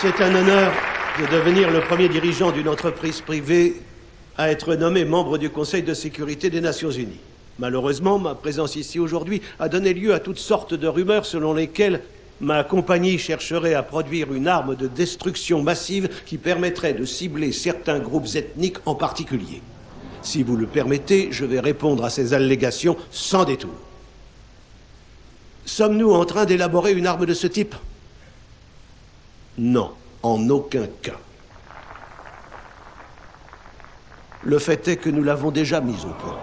C'est un honneur de devenir le premier dirigeant d'une entreprise privée à être nommé membre du Conseil de sécurité des Nations Unies. Malheureusement, ma présence ici aujourd'hui a donné lieu à toutes sortes de rumeurs selon lesquelles ma compagnie chercherait à produire une arme de destruction massive qui permettrait de cibler certains groupes ethniques en particulier. Si vous le permettez, je vais répondre à ces allégations sans détour. Sommes-nous en train d'élaborer une arme de ce type? Non, en aucun cas. Le fait est que nous l'avons déjà mise au point.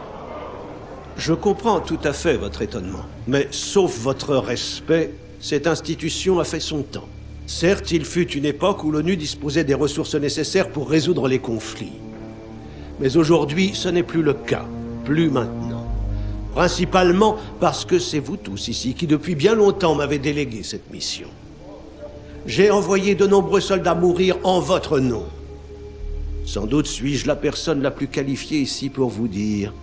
Je comprends tout à fait votre étonnement, mais sauf votre respect, cette institution a fait son temps. Certes, il fut une époque où l'ONU disposait des ressources nécessaires pour résoudre les conflits. Mais aujourd'hui, ce n'est plus le cas. Plus maintenant. Principalement parce que c'est vous tous ici qui, depuis bien longtemps, m'avez délégué cette mission. J'ai envoyé de nombreux soldats mourir en votre nom. Sans doute suis-je la personne la plus qualifiée ici pour vous dire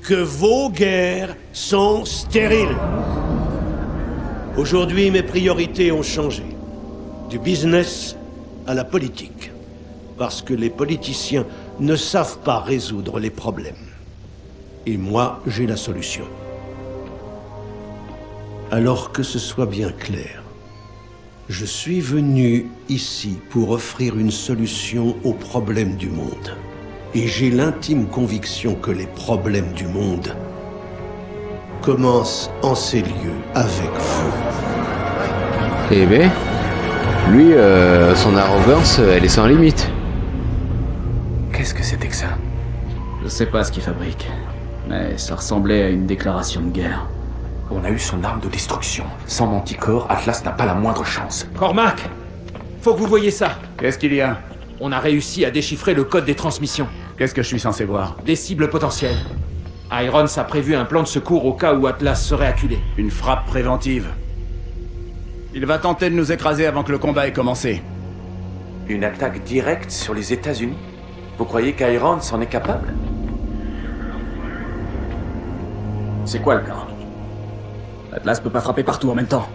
que vos guerres sont stériles. Aujourd'hui, mes priorités ont changé. Du business à la politique. Parce que les politiciens ne savent pas résoudre les problèmes. Et moi, j'ai la solution. Alors que ce soit bien clair, je suis venu ici pour offrir une solution aux problèmes du monde. Et j'ai l'intime conviction que les problèmes du monde commencent en ces lieux avec vous. Eh ben, lui, son arrogance, elle est sans limite. Qu'est-ce que c'était que ça? Je sais pas ce qu'il fabrique, mais ça ressemblait à une déclaration de guerre. On a eu son arme de destruction. Sans Manticore, Atlas n'a pas la moindre chance. Cormac! Faut que vous voyez ça. Qu'est-ce qu'il y a? On a réussi à déchiffrer le code des transmissions. Qu'est-ce que je suis censé voir? Des cibles potentielles. Irons a prévu un plan de secours au cas où Atlas serait acculé. Une frappe préventive. Il va tenter de nous écraser avant que le combat ait commencé. Une attaque directe sur les États-Unis? Vous croyez qu'Irons en est capable? C'est quoi le cas? Atlas peut pas frapper partout en même temps.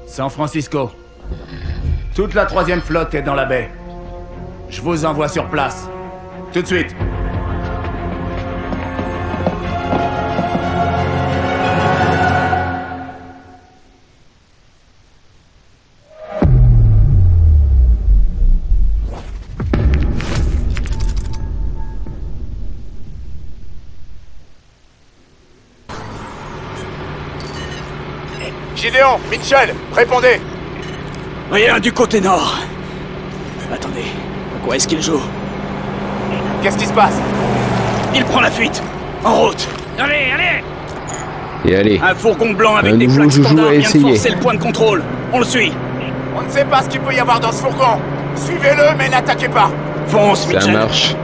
San Francisco. Toute la 3e flotte est dans la baie. Je vous envoie sur place. Tout de suite. Gideon, Mitchell, répondez! Rien du côté nord. Attendez, à quoi est-ce qu'il joue? Qu'est-ce qui se passe? Il prend la fuite. En route. Allez, allez! Et allez, Un fourgon blanc avec un des nouveau plaques joujou standards à vient de essayer. forcer le point de contrôle. On le suit. On ne sait pas ce qu'il peut y avoir dans ce fourgon. Suivez-le, mais n'attaquez pas. Fonce, Ça Mitchell. marche.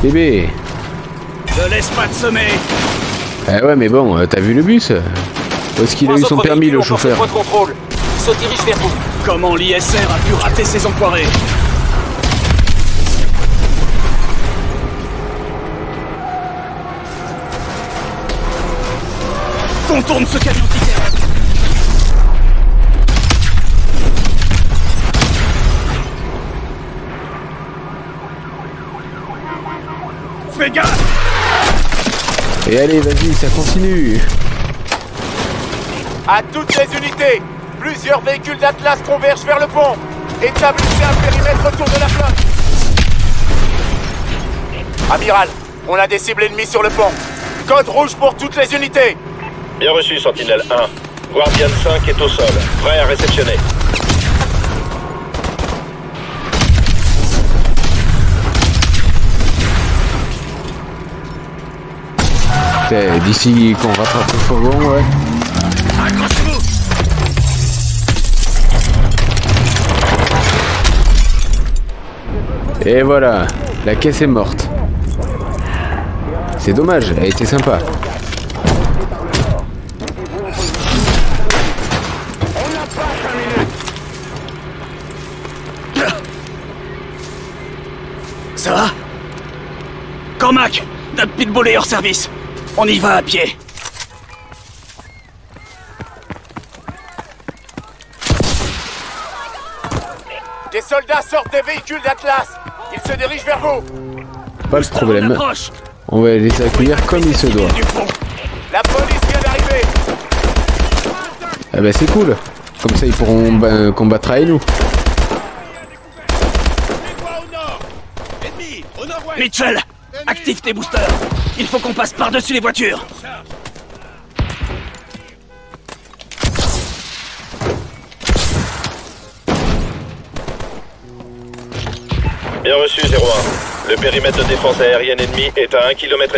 Bébé. Ne laisse pas te semer. Eh ouais, mais bon, t'as vu le bus? Où est-ce qu'il a eu son permis, le chauffeur? Point de contrôle. Il se dirige vers vous. Comment l'ISR a pu rater ces enfoirés? Contourne ce camion citerne. Fais gaffe! Et allez, vas-y, ça continue. À toutes les unités, plusieurs véhicules d'Atlas convergent vers le pont. Établissez un périmètre autour de la flotte. Amiral, on a des cibles ennemies sur le pont. Code rouge pour toutes les unités. Bien reçu, Sentinelle 1. Guardian 5 est au sol, prêt à réceptionner. Okay, d'ici qu'on rattrape le fourgon, ouais. Accrochez-vous! Et voilà, la caisse est morte. C'est dommage, elle était sympa. Ça va? Cormac, notre pitbull est hors service. On y va à pied. Des soldats sortent des véhicules d'Atlas. Ils se dirigent vers vous. Pas de problème. On va les accueillir comme il se doit. La police vient d'arriver. Ah bah c'est cool. Comme ça ils pourront combattre avec nous. Mitchell, active tes boosters. Il faut qu'on passe par-dessus les voitures. Bien reçu, 01. Le périmètre de défense aérienne ennemi est à 1,5 km.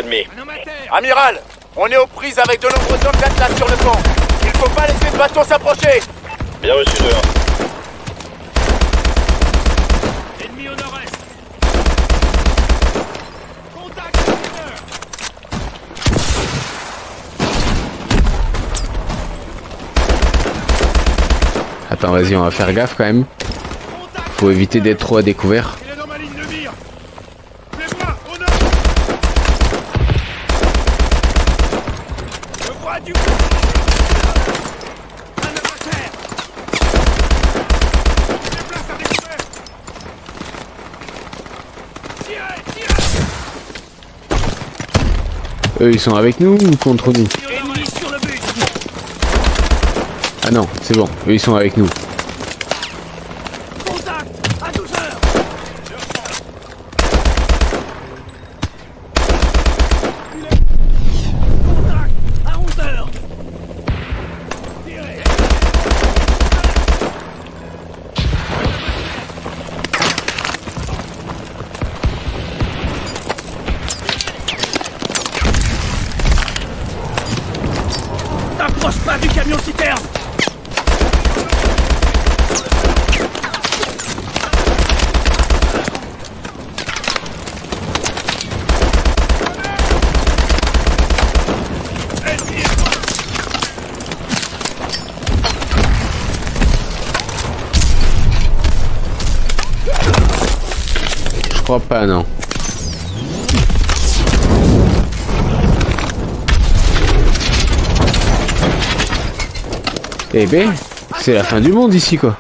Amiral, on est aux prises avec de nombreux hommes d'Atlas sur le pont. Il faut pas laisser le bateau s'approcher. Bien reçu, 2-1. Ennemi au nord-est. Contact. Attends, vas-y, on va faire gaffe quand même. Faut éviter d'être trop à découvert. Il est dans ma ligne de mire. Fais-moi, au nord. Je vois du... Un homme à terre. Déplace à découvert. Tirez, tirez. Eux, ils sont avec nous ou contre nous? Ennemi sur le but. Ah non, c'est bon. Eux, ils sont avec nous. T'approches pas du camion citerne. Je crois pas, non. Eh ben, c'est la fin du monde ici, quoi.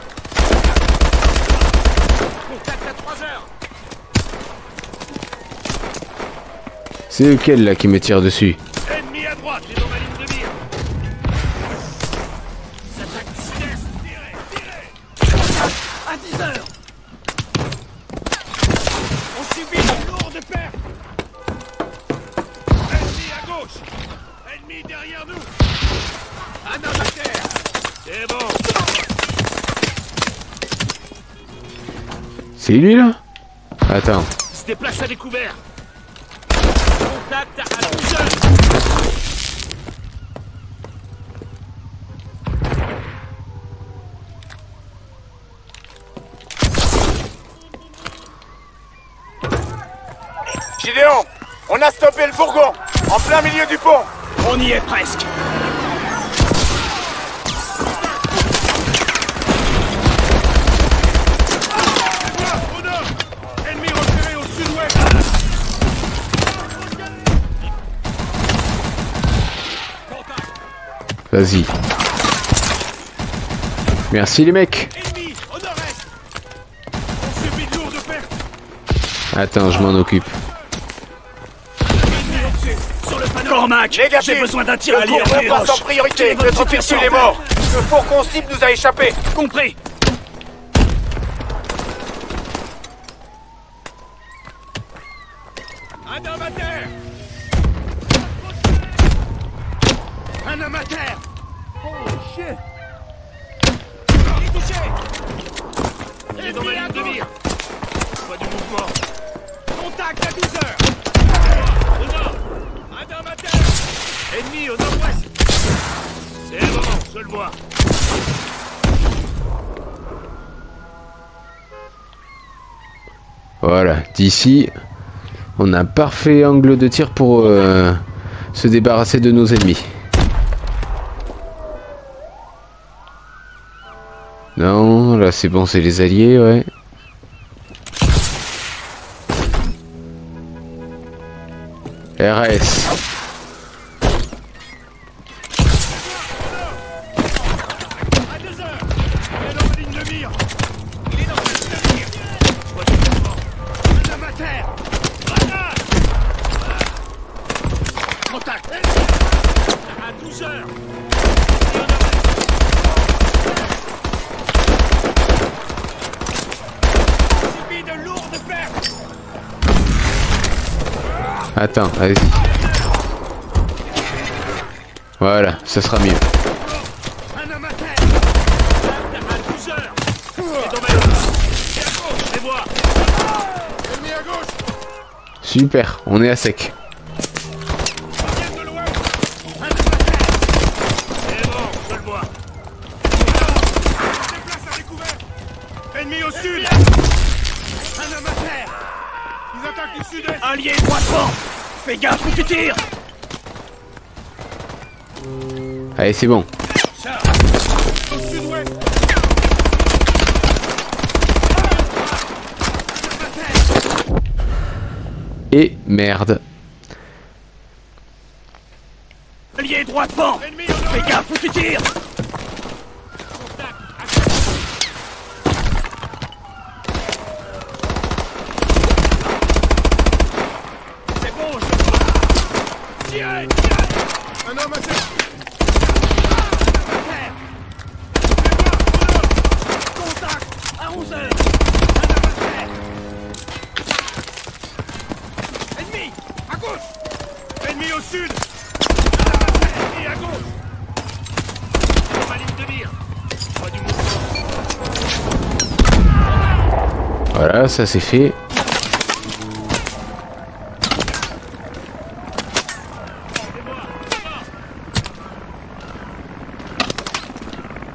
C'est lequel là qui me tire dessus? Ennemi à droite, il est dans ma ligne de mire. S'attaque du sud-est. Tirez, tirez. À 10 heures. On subit une lourde perte. Ennemi à gauche. Ennemi derrière nous. Un homme à terre. C'est bon. C'est lui là? Attends. Se déplace à découvert. Contact à 12 heures. Gideon, on a stoppé le fourgon, en plein milieu du pont. On y est presque. Au nord, ennemi repéré au sud-ouest. Vas-y. Merci les mecs. Ennemi au nord-est. On subit de lourdes pertes. Attends, je m'en occupe. Sur le panneau. Cormac, Négatif. j'ai besoin d'un tir à Le lire. fourgon passe en priorité. Notre officier est mort. Le fourgon cible nous a échappé. Compris. Un homme à terre. Un homme à terre. Oh shit. Il est touché. Il est dans ma ligne de mire. Pas de mouvement. Contact à 12 heures. Au nord. Un homme à terre. Ennemi au nord-ouest. C'est bon, je le vois. Voilà, d'ici, on a un parfait angle de tir pour se débarrasser de nos ennemis. Non, là c'est bon, c'est les alliés, ouais. RS. À 2 heures. Il est dans la ligne de mire. Il est dans la ligne de mire. Je vois du mouvement. Un homme à terre. Grenade. Contact. À 12 heures. Subit de lourdes pertes. Attends, allez-y. Voilà, ça sera mieux. Un homme à terre. À 12 heures. Il est dans ma ligne. Et à gauche, les vois. Ennemi à gauche. Super, on est à sec. Viens de loin. Un homme à terre. C'est bon, je le vois. Déplace à découvert. Ennemi au sud. Un homme à terre. Ils attaquent du sud-est. Allié droitement. Fais gaffe où tu tires. Allez, c'est bon. Ça. Au sud-ouest. Et merde. Allié droitement. Fais gaffe où tu tires. C'est bon, je le vois. Tirez, tirez. Un homme à terre. Contact à 11 heures. Un homme à terre. Ennemi à gauche. Ennemi au sud. Un homme à terre. Ennemi à gauche. Dans ma ligne de mire. Je vois du mouvement. Voilà, ça c'est fait.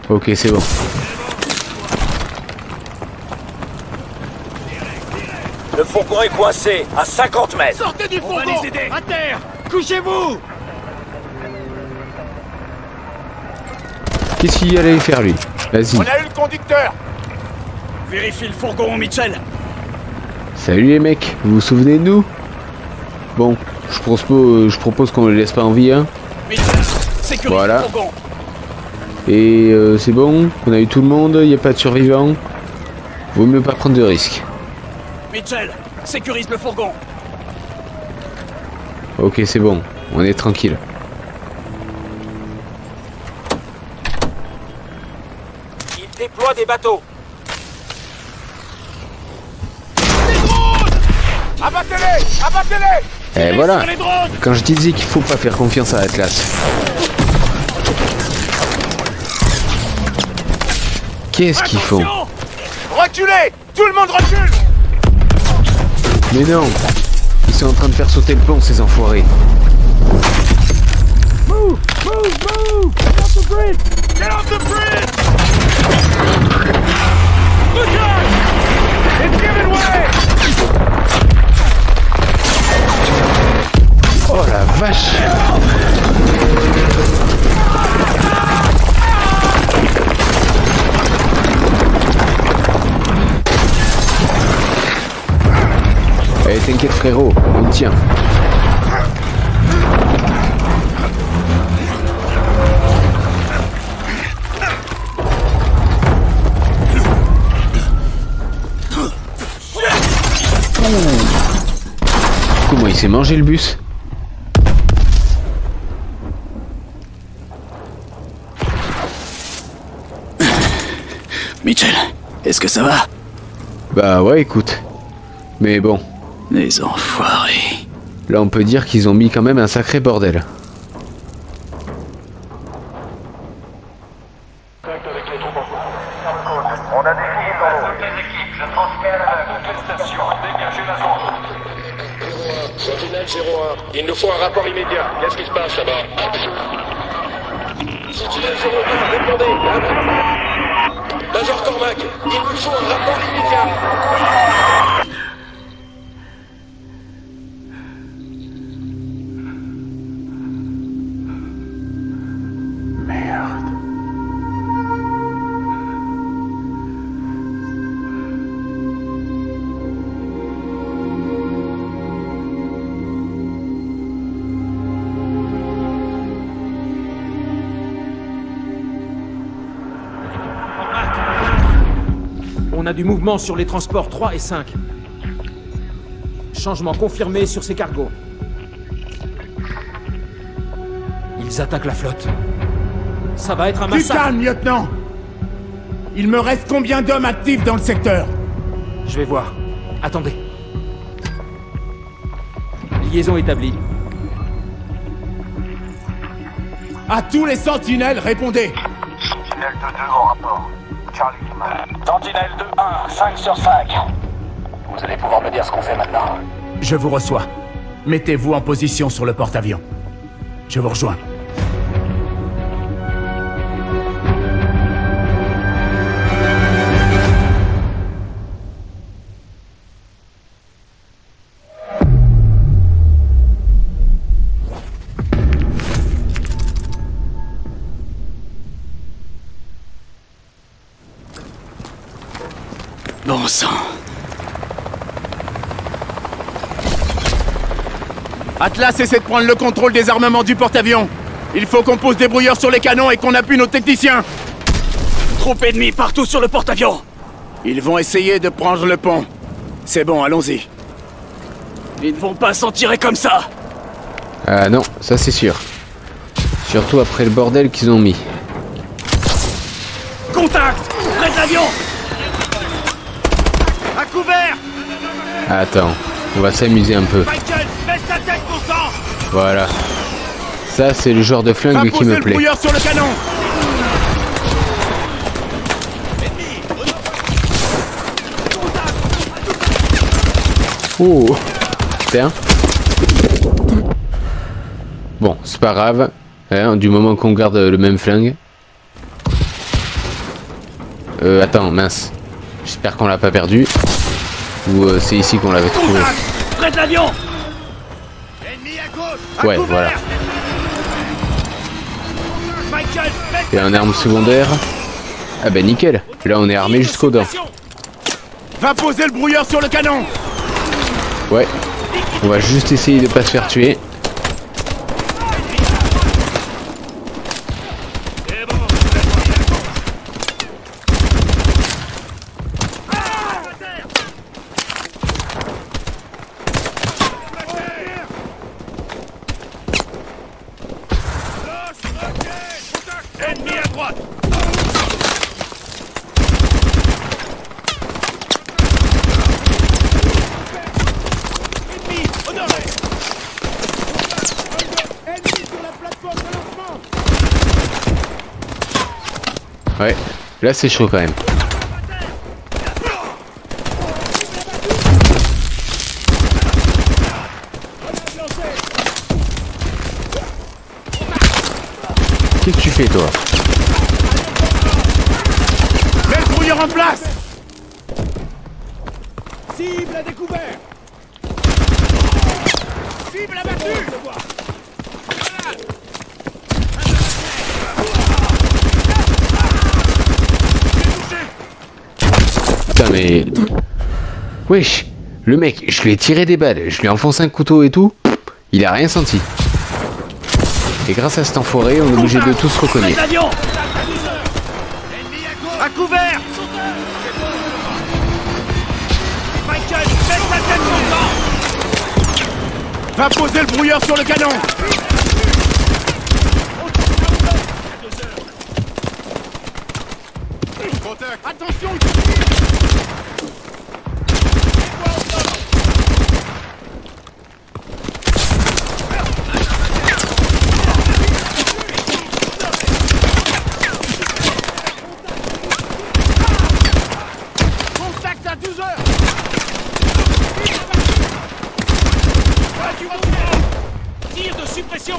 Ok, c'est bon. Le fourgon est coincé, à 50 mètres. Sortez du fourgon. On va les aider. À terre. Couchez-vous. Qu'est-ce qu'il allait faire lui? Vas-y. On a eu le conducteur. Vérifie le fourgon, Mitchell. Salut les mecs, vous vous souvenez de nous? Bon, je propose qu'on les laisse pas en vie, hein. Mitchell, sécurise Voilà. le fourgon. Et c'est bon, on a eu tout le monde, il n'y a pas de survivants. Vaut mieux pas prendre de risques. Mitchell, sécurise le fourgon. Ok, c'est bon, on est tranquille. Il déploie des bateaux. Abattez-les. Abattez-les. Et voilà, Sur les drones. quand je disais qu'il faut pas faire confiance à Atlas. Qu'est-ce qu'ils font? Attention. Reculez. Tout le monde recule. Mais non, ils sont en train de faire sauter le pont, ces enfoirés. Move. Get off the bridge. Get off the bridge. Look out. It's giving way. Oh la vache! Allez, t'inquiète frérot, on tient. Comment il s'est mangé le bus? Mitchell, est-ce que ça va? Bah ouais, écoute. Mais bon, Les enfoirés. là on peut dire qu'ils ont mis quand même un sacré bordel. On a des filles dans l'eau. Toutes les équipes, je transfère à toutes les stations. Dégagez la zone. Sentinelle 01, il nous faut un rapport immédiat. Qu'est-ce qui se passe là-bas? Sentinelle 01, répondez. Major Cormac, il nous faut un rapport immédiat. On a du mouvement sur les transports 3 et 5. Changement confirmé sur ces cargos. Ils attaquent la flotte. Ça va être un massacre. Du calme, lieutenant! Il me reste combien d'hommes actifs dans le secteur? Je vais voir. Attendez. Liaison établie. À tous les sentinelles, répondez! Sentinelle 2-2 en rapport. Charlie Lima. Sentinelle 2-1, 5 sur 5. Vous allez pouvoir me dire ce qu'on fait maintenant. Je vous reçois. Mettez-vous en position sur le porte-avions. Je vous rejoins. Bon sang. Atlas essaie de prendre le contrôle des armements du porte-avions. Il faut qu'on pose des brouilleurs sur les canons et qu'on appuie nos techniciens. Troupes ennemies partout sur le porte-avions. Ils vont essayer de prendre le pont. C'est bon, allons-y. Ils ne vont pas s'en tirer comme ça. Ah non, ça c'est sûr. Surtout après le bordel qu'ils ont mis. Contact! Près de l'avion! À couvert! Attends, on va s'amuser un peu. Michael, baisse ta tête, mon sang! Voilà. Ça c'est le genre de flingue qui me le plaît. brouilleur sur le canon! Oh putain. Bon, c'est pas grave, hein, du moment qu'on garde le même flingue. Attends, mince. J'espère qu'on l'a pas perdu. Ou c'est ici qu'on l'avait trouvé. Près de l'avion! Ouais, voilà. Michael, Et un arme secondaire. Ah bah nickel. Là on est armé jusqu'aux dents. Va poser le brouilleur sur le canon! Ouais. On va juste essayer de pas se faire tuer. Ennemi à droite. Ennemi, honoré. Ennemi sur la plateforme de lancement. Ouais. Là c'est chaud quand même. Qu'est-ce que tu fais toi? Mets le brouilleur en place! Cible à découvert. Cible abattue. Putain mais... Wesh. Le mec, je lui ai tiré des balles, je lui ai enfoncé un couteau et tout. Il a rien senti. Et grâce à cet enfoiré, on est obligé de tous reconnaître. à couvert! Michael, baisse ta tête, mon sang! Va poser le brouilleur sur le canon! Attention! Contact à 12 heures! Tir de suppression!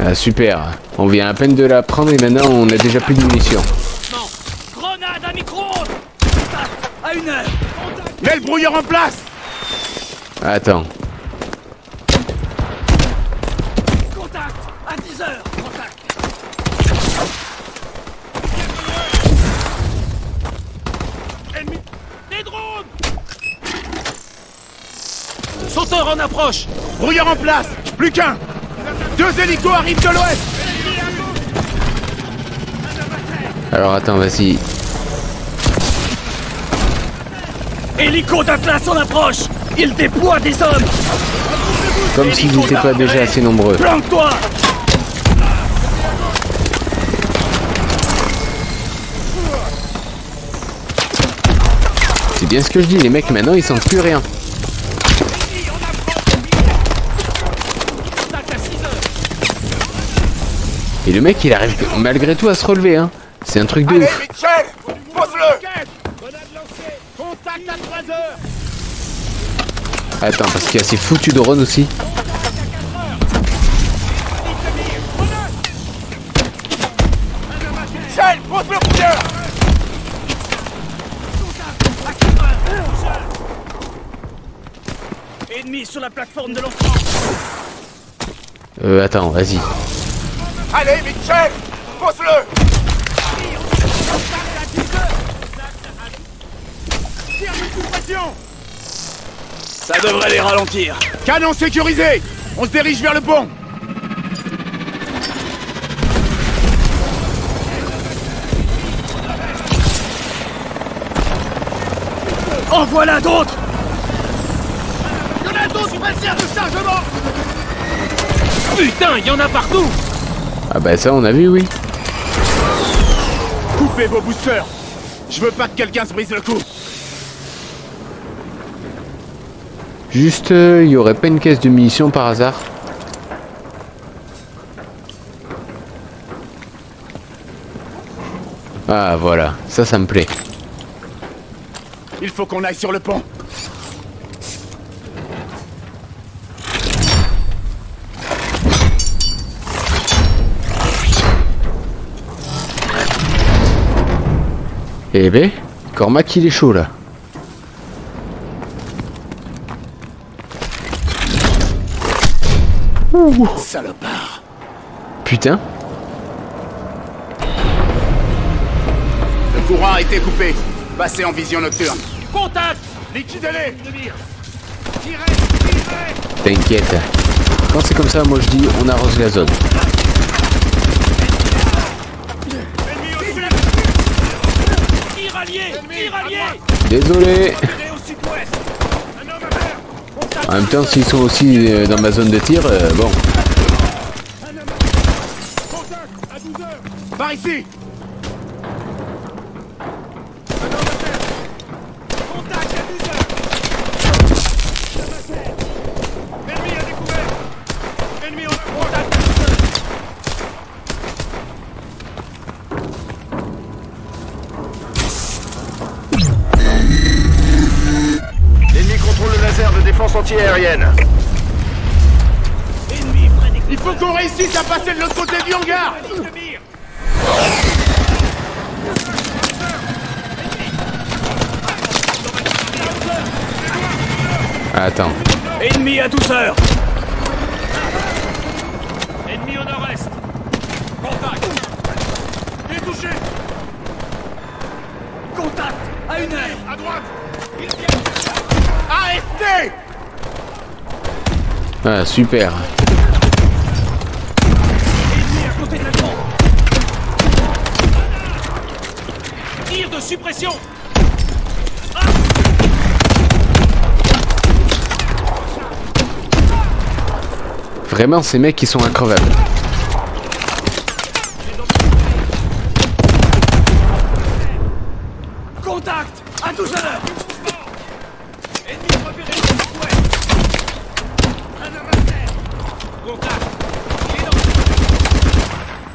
Ah super, on vient à peine de la prendre et maintenant on a déjà plus de munitions. Grenade à micro-ondes! À 1 heure! Mets le brouilleur en place! Attends. Transporteur en approche. Brouillard en place. Plus qu'un. 2 hélicos arrivent de l'ouest. Alors attends, vas-y. Hélico d'Atlas en approche. Il déploie des hommes. Comme s'ils n'étaient pas déjà assez nombreux. Planque-toi. C'est bien ce que je dis, les mecs maintenant ils sentent plus rien. Et le mec il arrive malgré tout à se relever hein. C'est un truc de ouf. Mitchell, pose-le. Contact à 3 heures. Attends, parce qu'il y a ces foutus drones aussi. Mitchell, pose-le bien. Ennemi sur la plateforme de l'enfant. Attends, vas-y. Allez, Mitchell, pose-le. Ça devrait les ralentir. Canon sécurisé. On se dirige vers le pont. En voilà d'autres. Il y en a d'autres matières de chargement. Putain, il y en a partout. Ah bah ça on a vu, oui. Coupez vos boosters. Je veux pas que quelqu'un se brise le cou. Juste, il y aurait pas une caisse de munitions par hasard? Ah voilà, ça me plaît. Il faut qu'on aille sur le pont. Eh ben, Cormac il est chaud là. Ouh. Salopard. Putain. Le courant a été coupé. Passez en vision nocturne. Contact. Liquidez-les. T'inquiète. Quand c'est comme ça, moi je dis on arrose la zone. Tir allié. Désolé. En même temps, s'ils sont aussi dans ma zone de tir, bon. Par ici. L'ennemi contrôle le laser de défense anti-aérienne. Il faut qu'on réussisse à passer de l'autre côté du hangar. Attends. Ennemi à douceur. Ennemi au nord-est. Contact. Il est touché. Contact à 1 heure. À droite. Arrêtez. Ah, super. Ennemi à côté de la grande. Tir de suppression. Vraiment, ces mecs, ils sont increvables. Contact à 12 heures. Ennemi repéré au sud-ouest. Un homme à terre. Contact. Il est dans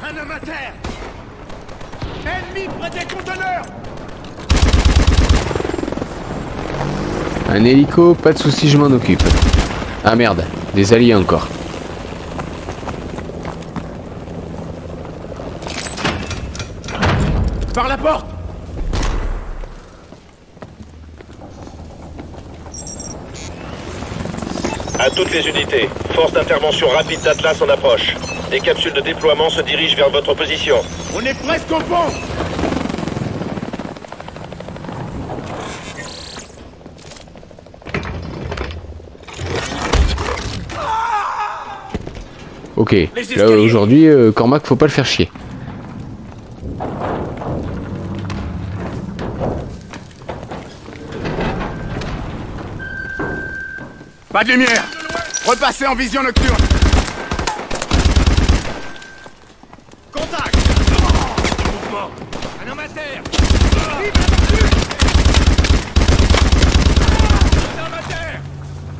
un homme à terre. Ennemi près des conteneurs. Un hélico, pas de soucis, je m'en occupe. Ah merde, des alliés encore. Par la porte. À toutes les unités, force d'intervention rapide d'Atlas en approche. Des capsules de déploiement se dirigent vers votre position. On est presque au pont. Ok, là aujourd'hui, Cormac, faut pas le faire chier. Pas de lumière. Repassez en vision nocturne. Contact. Mouvement. Un homme à terre. Un homme à terre.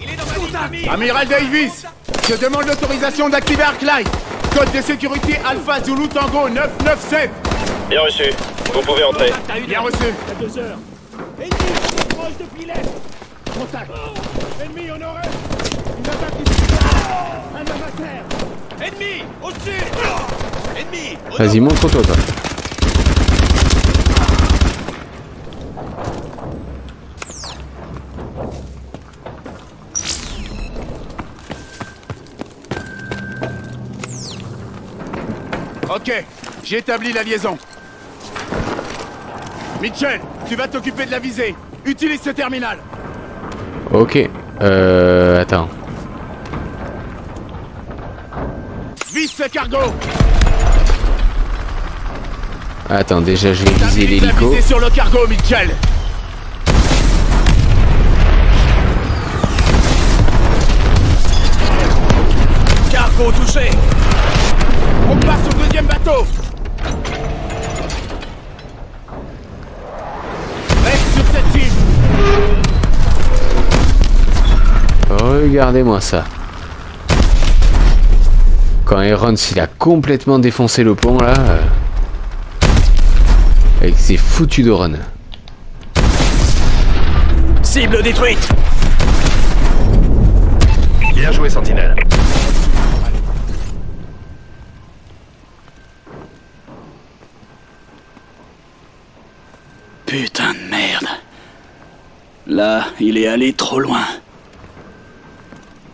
Il est dans ma ligne de mire. Amiral Davis, je demande l'autorisation d'activer Arclight. Code de sécurité Alpha Zulu Tango 997. Bien reçu. Vous pouvez entrer. Bien reçu. À 2 heures. Ennemi, proche de filet. Contact. Ennemi au nord-est. Une attaque ici. Un homme à terre. Ennemi, au-dessus. Ennemi. Vas-y, montre-toi, toi. Ok, j'ai établi la liaison. Mitchell, tu vas t'occuper de la visée. Utilise ce terminal. Ok, attends. Vise ce cargo. Attends, déjà je vais viser Stabilise la l'hélico. visée sur le cargo, Mitchell. Cargo touché. On passe au deuxième bateau. Reste sur cette cible. Regardez-moi ça. Quand Irons il a complètement défoncé le pont là, avec ses foutus drones. Cible détruite. Bien joué, Sentinelle. Putain de merde. Là, il est allé trop loin.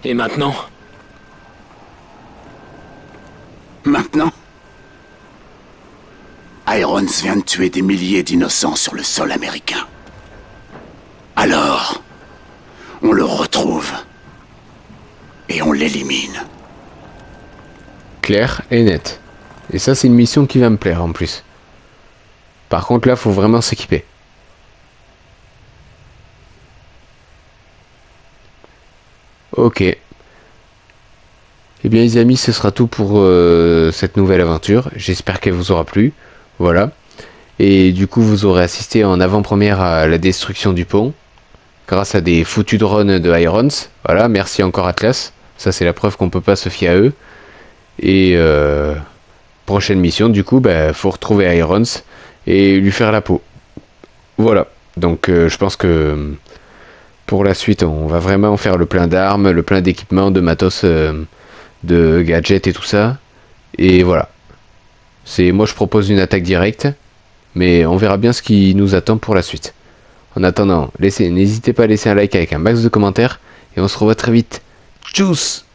Et maintenant? Maintenant, Irons vient de tuer des milliers d'innocents sur le sol américain. Alors, on le retrouve et on l'élimine. Clair et net. Et ça c'est une mission qui va me plaire en plus. Par contre là faut vraiment s'équiper. Ok. Eh bien les amis, ce sera tout pour cette nouvelle aventure. J'espère qu'elle vous aura plu. Voilà. Et du coup vous aurez assisté en avant-première à la destruction du pont. Grâce à des foutus drones de Irons. Voilà, merci encore Atlas. Ça c'est la preuve qu'on peut pas se fier à eux. Et prochaine mission du coup, faut retrouver Irons et lui faire la peau. Voilà. Donc je pense que pour la suite on va vraiment faire le plein d'armes, le plein d'équipements, de matos, de gadgets et tout ça. Et voilà. Moi je propose une attaque directe, mais on verra bien ce qui nous attend pour la suite. En attendant, n'hésitez pas à laisser un like avec un max de commentaires et on se revoit très vite. Tchuss!